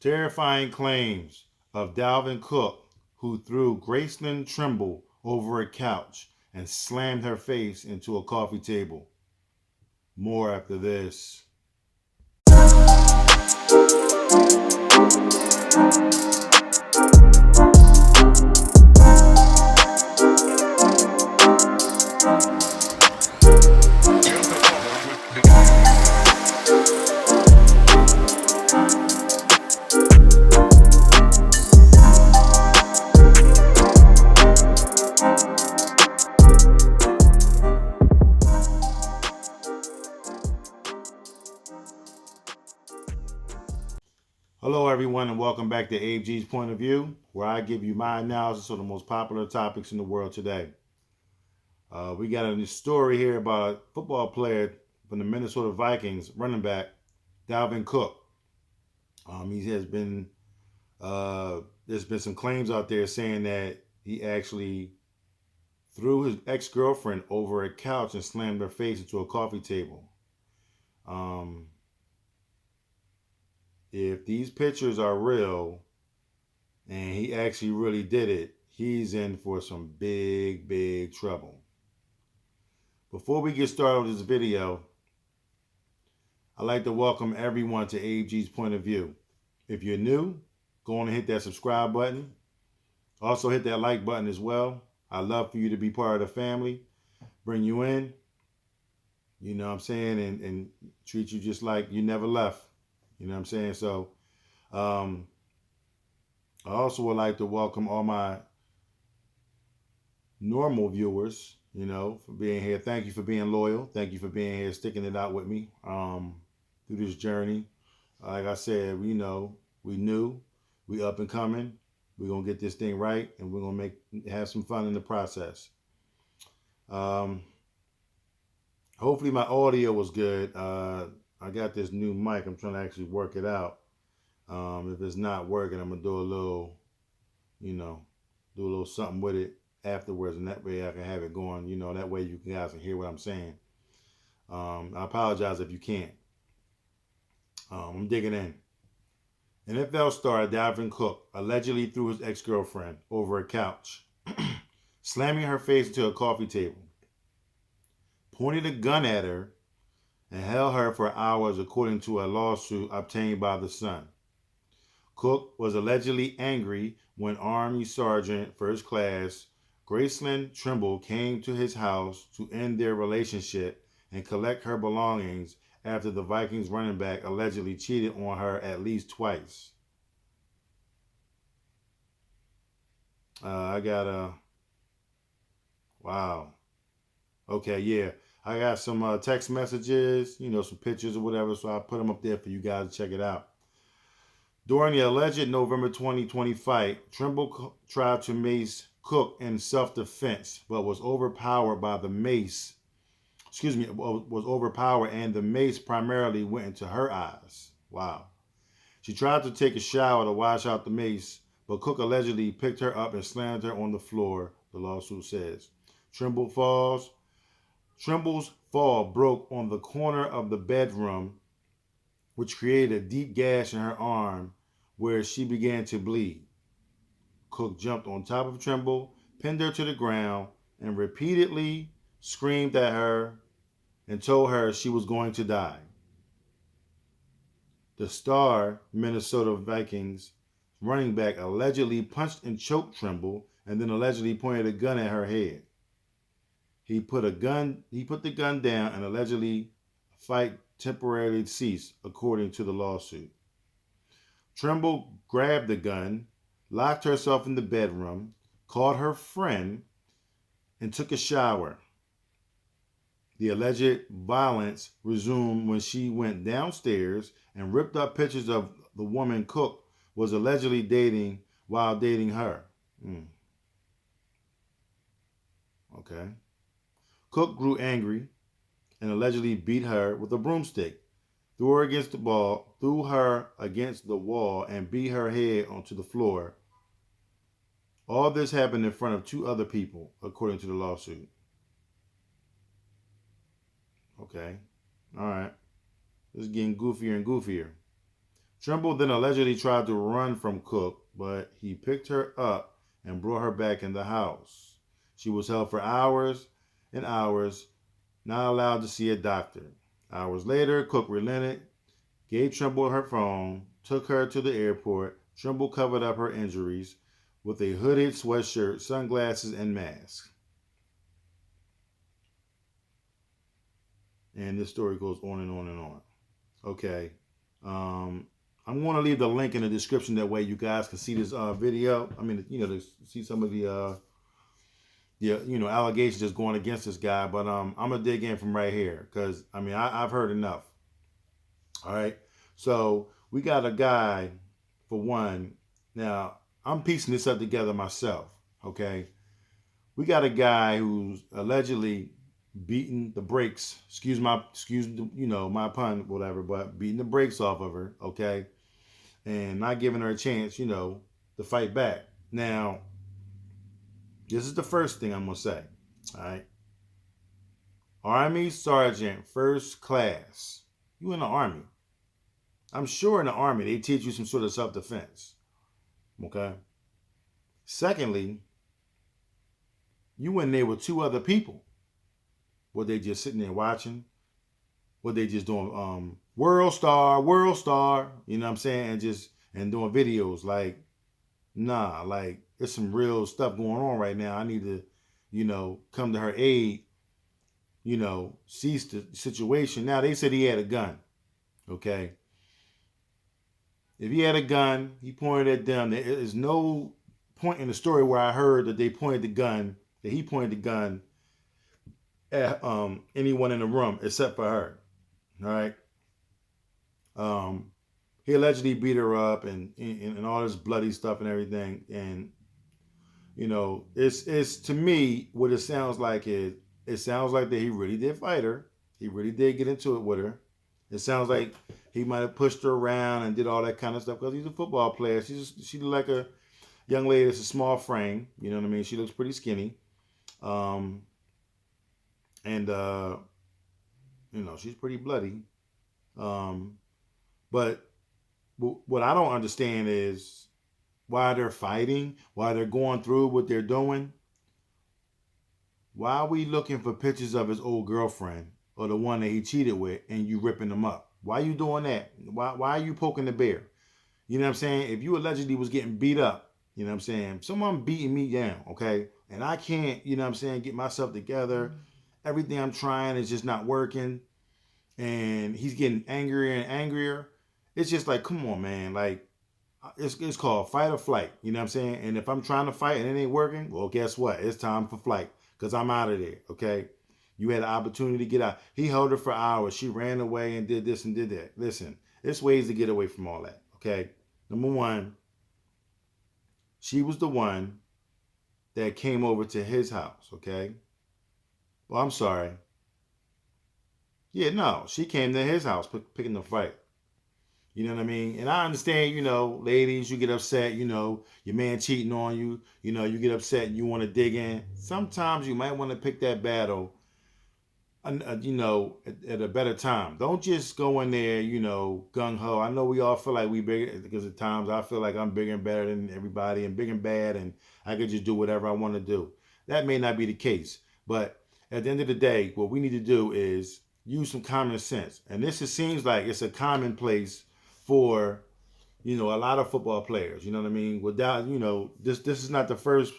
Terrifying claims of Dalvin Cook, who threw Gracelyn Trimble over a couch and slammed her face into a coffee table. More after this. Hello, everyone, and welcome back to AG's Point of View, where I give you my analysis of the most popular topics in the world today. We got a new story here about a football player from the Minnesota Vikings, running back Dalvin Cook. He has been there's been some claims out there saying that he actually threw his ex-girlfriend over a couch and slammed her face into a coffee table. If these pictures are real and he actually really did it, he's in for some big trouble. Before we get started with this video, I'd like to welcome everyone to AG's Point of View. If you're new, go on and hit that subscribe button. Also hit that like button as well. I'd love for you to be part of the family, bring you in, you know what I'm saying, and treat you just like you never left. You know what I'm saying? So I also would like to welcome all my normal viewers, for being here. Thank you for being loyal. Thank you for being here, sticking it out with me through this journey. Like I said, we new, we up and coming. We're going to get this thing right, and we're going to have some fun in the process. Hopefully my audio was good. I got this new mic. I'm trying to actually work it out. If it's not working, I'm going to do a little something with it afterwards, and that way I can have it going, that way you guys can hear what I'm saying. I apologize if you can't. I'm digging in. NFL star Dalvin Cook allegedly threw his ex-girlfriend over a couch, slamming her face into a coffee table, pointed a gun at her, and held her for hours, according to a lawsuit obtained by The Sun. Cook was allegedly angry when Army Sgt. First Class Gracelyn Trimble came to his house to end their relationship and collect her belongings after the Vikings running back allegedly cheated on her at least twice. Wow. Okay, yeah. I got some text messages, some pictures or whatever, so I'll put them up there for you guys to check it out. During the alleged November 2020 fight, Trimble tried to mace Cook in self-defense, but was overpowered by the mace. Was overpowered, and the mace primarily went into her eyes. Wow. She tried to take a shower to wash out the mace, but Cook allegedly picked her up and slammed her on the floor, the lawsuit says. Trimble's fall broke on the corner of the bedroom, which created a deep gash in her arm where she began to bleed. Cook jumped on top of Trimble, pinned her to the ground, and repeatedly screamed at her and told her she was going to die. The star Minnesota Vikings running back allegedly punched and choked Trimble and then allegedly pointed a gun at her head. He put the gun down, and allegedly a fight temporarily ceased, according to the lawsuit. Trimble grabbed the gun, locked herself in the bedroom, called her friend, and took a shower. The alleged violence resumed when she went downstairs and ripped up pictures of the woman Cook was allegedly dating while dating her. Okay. Cook grew angry and allegedly beat her with a broomstick, threw her against the wall, and beat her head onto the floor. All this happened in front of two other people, according to the lawsuit. Okay. All right. This is getting goofier and goofier. Trimble then allegedly tried to run from Cook, but he picked her up and brought her back in the house. She was held for hours and hours, not allowed to see a doctor. Hours later, Cook relented, gave Trimble her phone, took her to the airport. Trimble covered up her injuries with a hooded sweatshirt, sunglasses, and mask. And this story goes on and on and on. Okay. I'm going to leave the link in the description. That way you guys can see this video. I mean, to see some of the allegations that's going against this guy. But I'm going to dig in from right here because, I mean, I've heard enough. All right. So we got a guy, for one. Now, I'm piecing this up together myself. Okay. We got a guy who's allegedly beating the brakes, excuse my pun, whatever, but beating the brakes off of her, okay, and not giving her a chance, to fight back. Now, this is the first thing I'm gonna say. All right, Army Sergeant, first class. You in the Army? I'm sure in the Army they teach you some sort of self-defense. Okay. Secondly, you in there with two other people. Were they just sitting there watching? Were they just doing world star, you know what I'm saying, and doing videos? Like, nah, like there's some real stuff going on right now. I need to, come to her aid, cease the situation. Now they said he had a gun. Okay. If he had a gun, he pointed at them. There is no point in the story where I heard that he pointed the gun at anyone in the room except for her. All right. He allegedly beat her up and all this bloody stuff and everything. And it's to me what it sounds like is it sounds like that he really did fight her. He really did get into it with her. It sounds like he might have pushed her around and did all that kind of stuff because he's a football player. She looks like a young lady that's a small frame. You know what I mean? She looks pretty skinny. And she's pretty bloody. But what I don't understand is why they're fighting, why they're going through what they're doing. Why are we looking for pictures of his old girlfriend or the one that he cheated with and you ripping them up? Why are you doing that? Why are you poking the bear? You know what I'm saying? If you allegedly was getting beat up, you know what I'm saying? Someone beating me down, okay? And I can't, get myself together. Everything I'm trying is just not working. And he's getting angrier and angrier. It's just like, come on, man. Like, it's called fight or flight. You know what I'm saying? And if I'm trying to fight and it ain't working, well, guess what? It's time for flight because I'm out of there, okay? You had an opportunity to get out. He held her for hours. She ran away and did this and did that. Listen, there's ways to get away from all that, okay? Number one, she was the one that came over to his house, okay? Well, I'm sorry. Yeah, no, she came to his house picking the fight. You know what I mean? And I understand, ladies, you get upset, your man cheating on you, you get upset and you want to dig in. Sometimes you might want to pick that battle, at a better time. Don't just go in there, gung-ho. I know we all feel like we bigger because at times I feel like I'm bigger and better than everybody and big and bad and I could just do whatever I want to do. That may not be the case. But at the end of the day, what we need to do is use some common sense. And seems like it's a commonplace for, a lot of football players. You know what I mean? Without, this is not the first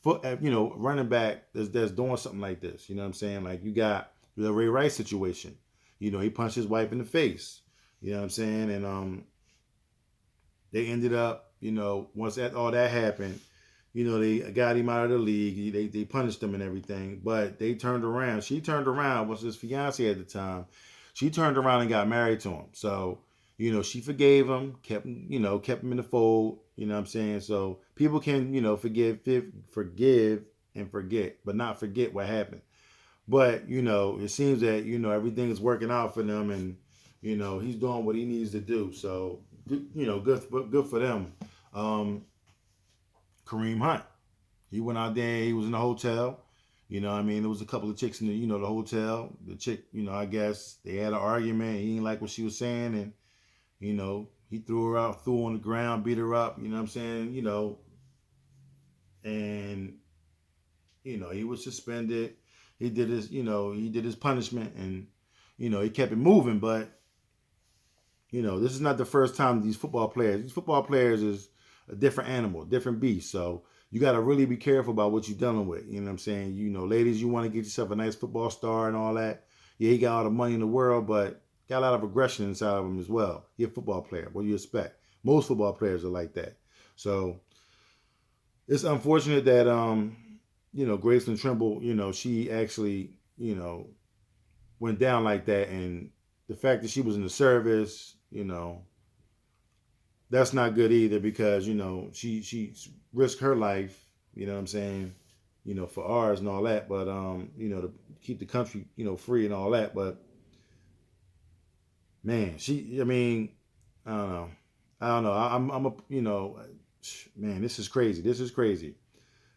running back that's doing something like this. You know what I'm saying? Like you got the Ray Rice situation. He punched his wife in the face. You know what I'm saying? And they ended up, once all that happened, they got him out of the league. They punished him and everything. But they turned around. She turned around, was his fiance at the time. She turned around and got married to him. So, she forgave him, kept him in the fold. You know what I'm saying? So people can, forgive and forget, but not forget what happened. But, it seems that, everything is working out for them and, he's doing what he needs to do. So, good for them. Kareem Hunt. He went out there, he was in the hotel. There was a couple of chicks in the, the hotel. The chick, I guess they had an argument. He didn't like what she was saying and, He threw her out, threw her on the ground, beat her up. You know what I'm saying? And he was suspended. He did his punishment, and he kept it moving. But this is not the first time these football players is a different animal, different beast. So you got to really be careful about what you're dealing with. You know what I'm saying? Ladies, you want to get yourself a nice football star and all that. Yeah, he got all the money in the world, but got a lot of aggression inside of him as well. He's a football player. What do you expect? Most football players are like that. So it's unfortunate that Gracelyn Trimble, she actually, went down like that, and the fact that she was in the service, that's not good either because she risked her life. You know what I'm saying? For ours and all that, but to keep the country free and all that. But man, I mean, I don't know. I'm a man. This is crazy. This is crazy.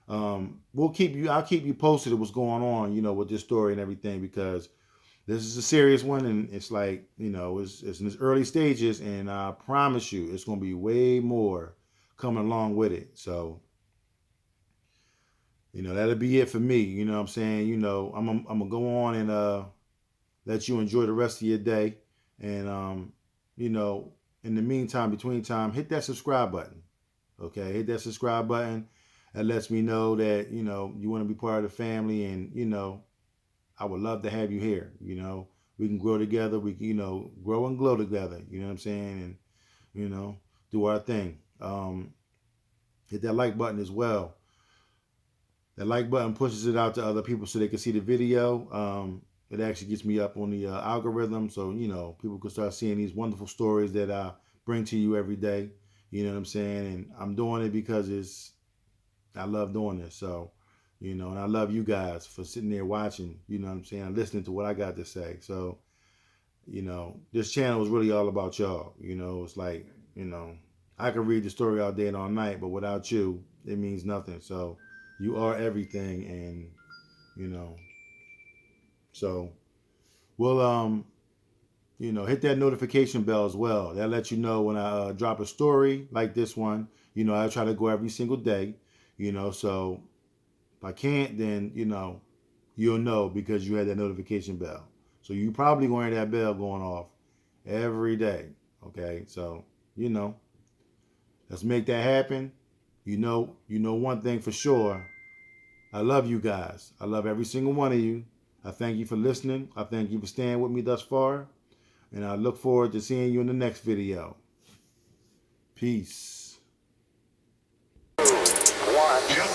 I'll keep you posted of what's going on, with this story and everything because this is a serious one, and it's like, it's in its early stages, and I promise you, it's going to be way more coming along with it. So, that'll be it for me. You know what I'm saying? I'm going to go on and let you enjoy the rest of your day. And, in the meantime, between time, hit that subscribe button. Okay? Hit that subscribe button. That lets me know that, you want to be part of the family, and, I would love to have you here. We can grow together. We can, grow and glow together. You know what I'm saying? And, do our thing. Hit that like button as well. That like button pushes it out to other people so they can see the video. It actually gets me up on the algorithm. So, people can start seeing these wonderful stories that I bring to you every day. You know what I'm saying? And I'm doing it because I love doing this. So, and I love you guys for sitting there watching, you know what I'm saying, listening to what I got to say. So, this channel is really all about y'all. It's like, I can read the story all day and all night, but without you, it means nothing. So you are everything. And, so we'll, hit that notification bell as well. That lets you know when I drop a story like this one. I try to go every single day, so if I can't, then, you'll know because you had that notification bell. So you probably going to have that bell going off every day. Okay. So, let's make that happen. One thing for sure. I love you guys. I love every single one of you. I thank you for listening. I thank you for staying with me thus far. And I look forward to seeing you in the next video. Peace. One.